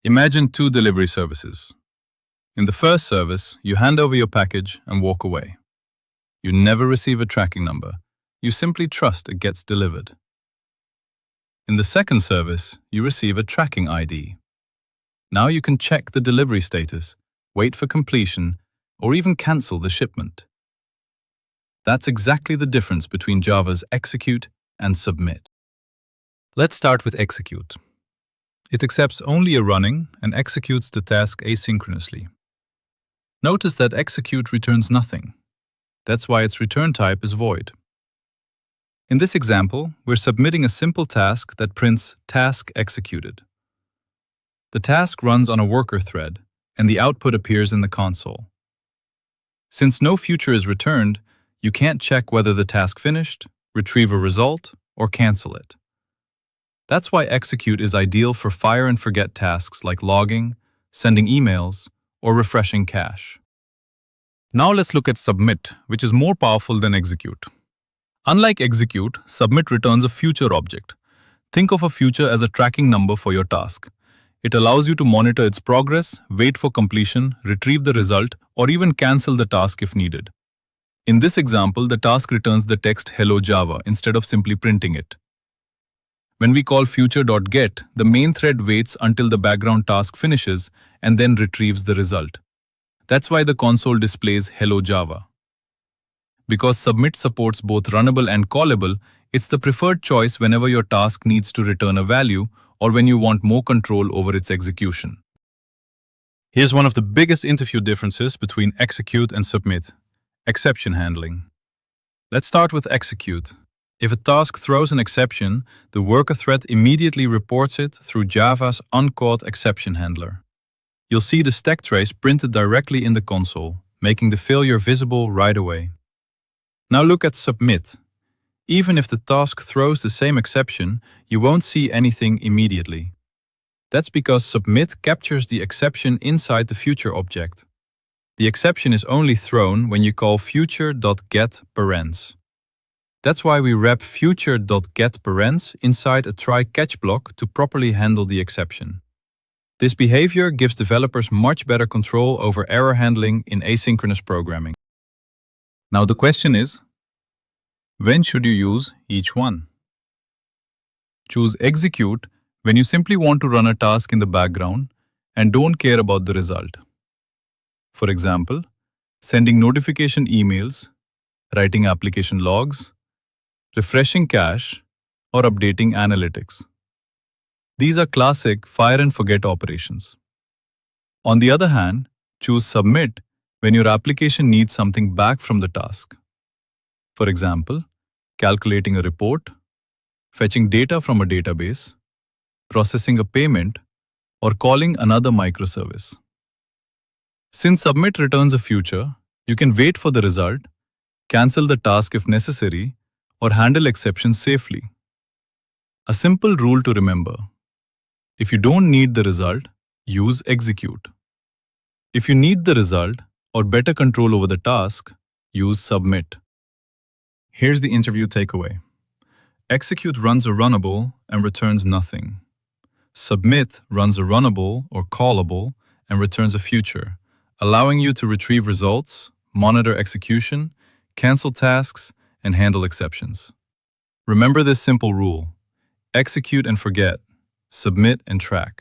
Imagine two delivery services. In the first service, you hand over your package and walk away. You never receive a tracking number. You simply trust it gets delivered. In the second service, you receive a tracking ID. Now you can check the delivery status, wait for completion, or even cancel the shipment. That's exactly the difference between Java's execute and submit. Let's start with execute. It accepts only a running and executes the task asynchronously. Notice that execute returns nothing. That's why its return type is void. In this example, we're submitting a simple task that prints task executed. The task runs on a worker thread, and the output appears in the console. Since no future is returned, you can't check whether the task finished, retrieve a result, or cancel it. That's why execute is ideal for fire and forget tasks like logging, sending emails, or refreshing cache. Now let's look at submit, which is more powerful than execute. Unlike execute, submit returns a future object. Think of a future as a tracking number for your task. It allows you to monitor its progress, wait for completion, retrieve the result, or even cancel the task if needed. In this example, the task returns the text "Hello Java" instead of simply printing it. When we call future.get, the main thread waits until the background task finishes and then retrieves the result. That's why the console displays "Hello Java." Because submit supports both Runnable and Callable, it's the preferred choice whenever your task needs to return a value or when you want more control over its execution. Here's one of the biggest interview differences between execute and submit: exception handling. Let's start with execute. If a task throws an exception, the worker thread immediately reports it through Java's uncaught exception handler. You'll see the stack trace printed directly in the console, making the failure visible right away. Now look at submit. Even if the task throws the same exception, you won't see anything immediately. That's because submit captures the exception inside the future object. The exception is only thrown when you call future.getParens. That's why we wrap future.getParens inside a try-catch block to properly handle the exception. This behavior gives developers much better control over error handling in asynchronous programming. Now the question is, when should you use each one? Choose execute when you simply want to run a task in the background and don't care about the result. For example, sending notification emails, writing application logs, refreshing cache, or updating analytics. These are classic fire and forget operations. On the other hand, choose submit when your application needs something back from the task. For example, calculating a report, fetching data from a database, processing a payment, or calling another microservice. Since submit returns a future, you can wait for the result, cancel the task if necessary, or handle exceptions safely. A simple rule to remember: if you don't need the result, use execute. If you need the result or better control over the task, use submit. Here's the interview takeaway. Execute runs a runnable and returns nothing. Submit runs a runnable or callable and returns a future, allowing you to retrieve results, monitor execution, cancel tasks, and handle exceptions. Remember this simple rule: execute and forget, submit and track.